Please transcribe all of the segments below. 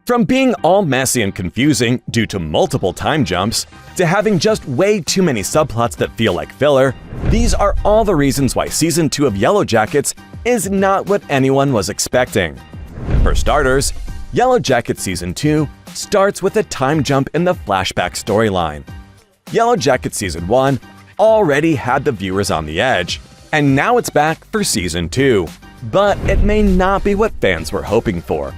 From being all messy and confusing due to multiple time jumps, to having just way too many subplots that feel like filler, these are all the reasons why Season 2 of Yellowjackets is not what anyone was expecting. For starters, Yellowjackets Season 2 starts with a time jump in the flashback storyline. Yellowjackets Season 1 already had the viewers on the edge, and now it's back for Season 2. But it may not be what fans were hoping for.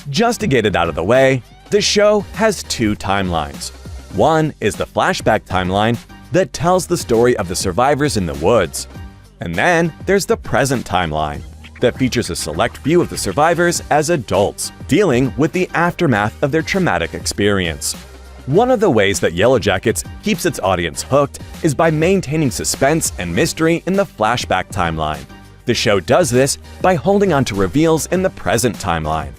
Just to get it out of the way, the show has two timelines. One is the flashback timeline that tells the story of the survivors in the woods. And then there's the present timeline that features a select few of the survivors as adults, dealing with the aftermath of their traumatic experience. One of the ways that Yellowjackets keeps its audience hooked is by maintaining suspense and mystery in the flashback timeline. The show does this by holding on to reveals in the present timeline.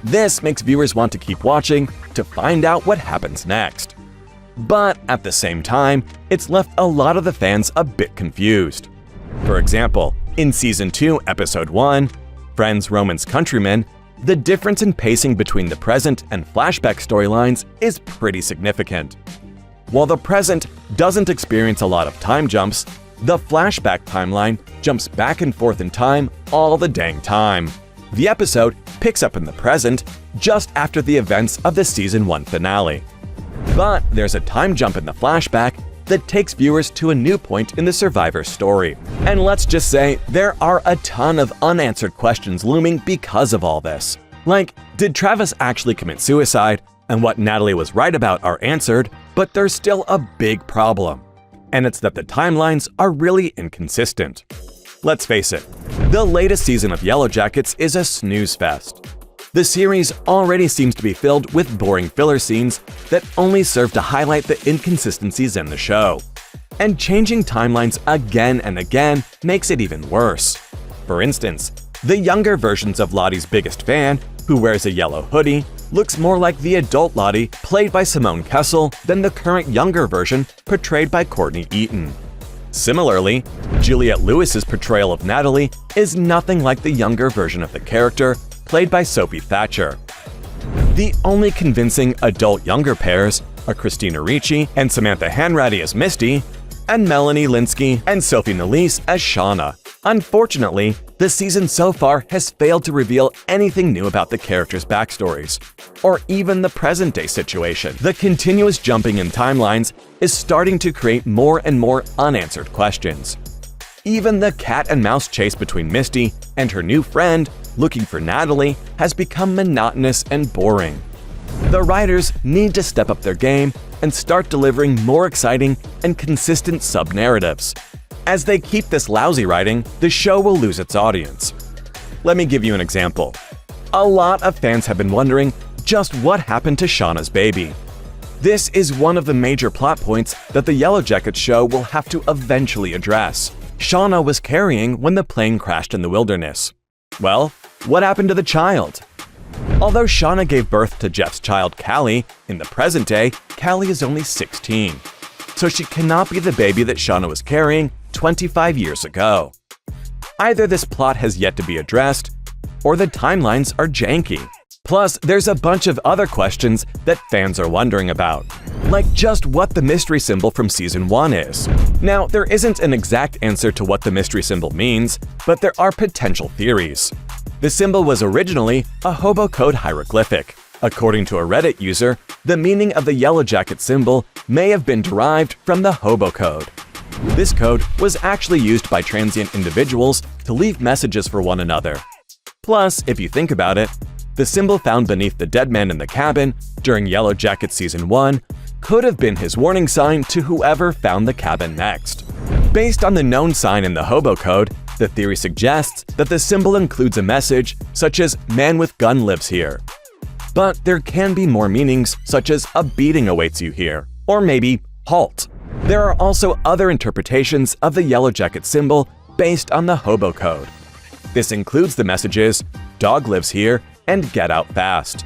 This makes viewers want to keep watching to find out what happens next. But at the same time, it's left a lot of the fans a bit confused. For example, in Season 2, Episode 1, Friends, Romans, Countrymen, the difference in pacing between the present and flashback storylines is pretty significant. While the present doesn't experience a lot of time jumps, the flashback timeline jumps back and forth in time all the dang time. The episode picks up in the present just after the events of the Season 1 finale. But there's a time jump in the flashback that takes viewers to a new point in the survivor story. And let's just say there are a ton of unanswered questions looming because of all this. Like, did Travis actually commit suicide? And what Natalie was right about are answered, but there's still a big problem. And it's that the timelines are really inconsistent. Let's face it, the latest season of Yellowjackets is a snooze fest. The series already seems to be filled with boring filler scenes that only serve to highlight the inconsistencies in the show. And changing timelines again and again makes it even worse. For instance, the younger versions of Lottie's biggest fan, who wears a yellow hoodie, looks more like the adult Lottie played by Simone Kessel than the current younger version portrayed by Courtney Eaton. Similarly, Juliette Lewis's portrayal of Natalie is nothing like the younger version of the character played by Sophie Thatcher. The only convincing adult younger pairs are Christina Ricci and Samantha Hanratty as Misty, and Melanie Lynskey and Sophie Nélisse as Shauna. Unfortunately, the season so far has failed to reveal anything new about the characters' backstories, or even the present-day situation. The continuous jumping in timelines is starting to create more and more unanswered questions. Even the cat and mouse chase between Misty and her new friend looking for Natalie has become monotonous and boring. The writers need to step up their game and start delivering more exciting and consistent sub-narratives. As they keep this lousy writing, the show will lose its audience. Let me give you an example. A lot of fans have been wondering just what happened to Shauna's baby. This is one of the major plot points that the Yellowjackets show will have to eventually address. Shauna was carrying when the plane crashed in the wilderness. Well, what happened to the child? Although Shauna gave birth to Jeff's child, Callie, in the present day, Callie is only 16. So she cannot be the baby that Shauna was carrying 25 years ago. Either this plot has yet to be addressed, or the timelines are janky. Plus, there's a bunch of other questions that fans are wondering about, like just what the mystery symbol from Season 1 is. Now, there isn't an exact answer to what the mystery symbol means, but there are potential theories. The symbol was originally a hobo code hieroglyphic. According to a Reddit user, the meaning of the Yellowjacket symbol may have been derived from the hobo code. This code was actually used by transient individuals to leave messages for one another. Plus, if you think about it, the symbol found beneath the dead man in the cabin during Yellowjacket Season 1 could have been his warning sign to whoever found the cabin next. Based on the known sign in the hobo code, the theory suggests that the symbol includes a message such as "Man with gun lives here." But there can be more meanings such as "A beating awaits you here," or maybe "Halt." There are also other interpretations of the Yellowjacket symbol based on the hobo code. This includes the messages "Dog lives here" and "Get out fast."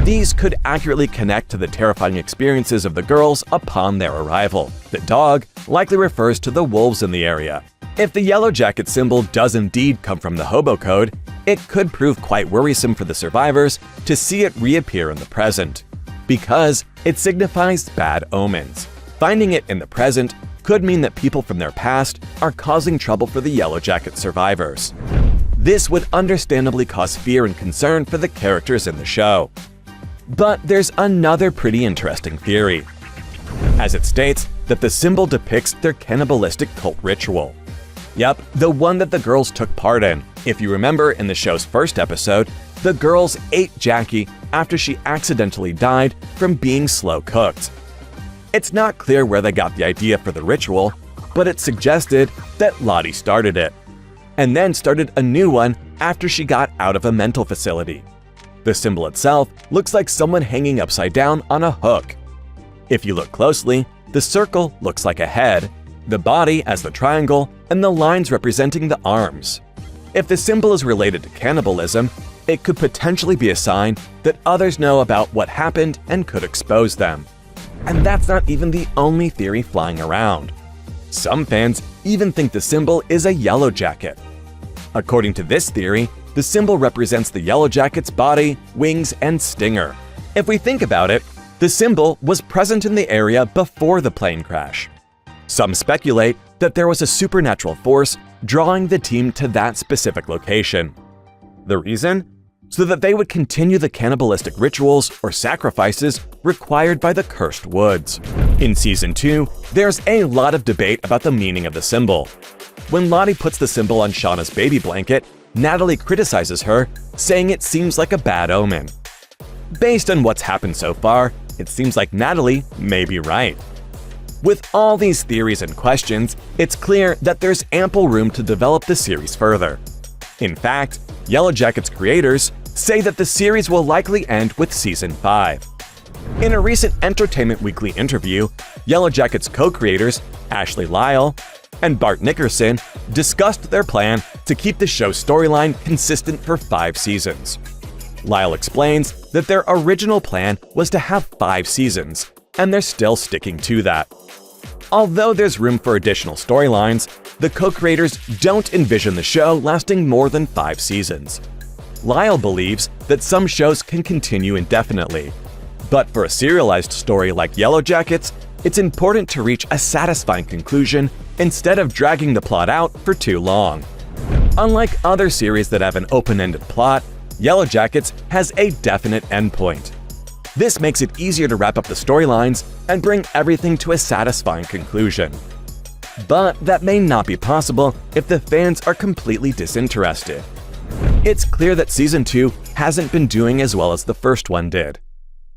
These could accurately connect to the terrifying experiences of the girls upon their arrival. The dog likely refers to the wolves in the area. If the Yellowjacket symbol does indeed come from the hobo code, it could prove quite worrisome for the survivors to see it reappear in the present, because it signifies bad omens. Finding it in the present could mean that people from their past are causing trouble for the Yellowjacket survivors. This would understandably cause fear and concern for the characters in the show. But there's another pretty interesting theory, as it states that the symbol depicts their cannibalistic cult ritual. Yep, the one that the girls took part in. If you remember, in the show's first episode, the girls ate Jackie after she accidentally died from being slow cooked. It's not clear where they got the idea for the ritual, but it's suggested that Lottie started it, and then started a new one after she got out of a mental facility. The symbol itself looks like someone hanging upside down on a hook. If you look closely, the circle looks like a head, the body as the triangle, and the lines representing the arms. If the symbol is related to cannibalism, it could potentially be a sign that others know about what happened and could expose them. And that's not even the only theory flying around. Some fans even think the symbol is a yellowjacket. According to this theory, the symbol represents the yellowjacket's body, wings, and stinger. If we think about it, the symbol was present in the area before the plane crash. Some speculate that there was a supernatural force drawing the team to that specific location. The reason? So that they would continue the cannibalistic rituals or sacrifices required by the cursed woods. In Season 2, there's a lot of debate about the meaning of the symbol. When Lottie puts the symbol on Shauna's baby blanket, Natalie criticizes her, saying it seems like a bad omen. Based on what's happened so far, it seems like Natalie may be right. With all these theories and questions, it's clear that there's ample room to develop the series further. In fact, Yellowjacket's creators say that the series will likely end with Season 5. In a recent Entertainment Weekly interview, Yellowjacket's co-creators, Ashley Lyle and Bart Nickerson, discussed their plan to keep the show's storyline consistent for 5 seasons. Lyle explains that their original plan was to have 5 seasons, and they're still sticking to that. Although there's room for additional storylines, the co-creators don't envision the show lasting more than 5 seasons. Lyle believes that some shows can continue indefinitely, but for a serialized story like Yellowjackets, it's important to reach a satisfying conclusion instead of dragging the plot out for too long. Unlike other series that have an open-ended plot, Yellowjackets has a definite endpoint. This makes it easier to wrap up the storylines and bring everything to a satisfying conclusion. But that may not be possible if the fans are completely disinterested. It's clear that Season 2 hasn't been doing as well as the first one did,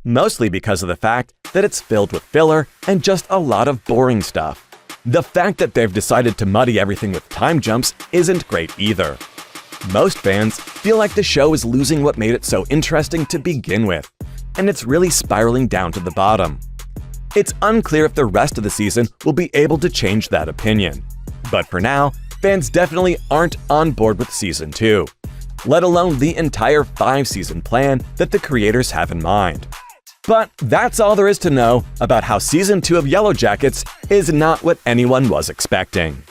mostly because of the fact that it's filled with filler and just a lot of boring stuff. The fact that they've decided to muddy everything with time jumps isn't great either. Most fans feel like the show is losing what made it so interesting to begin with, and it's really spiraling down to the bottom. It's unclear if the rest of the season will be able to change that opinion. But for now, fans definitely aren't on board with Season 2, let alone the entire 5-season plan that the creators have in mind. But that's all there is to know about how Season 2 of Yellowjackets is not what anyone was expecting.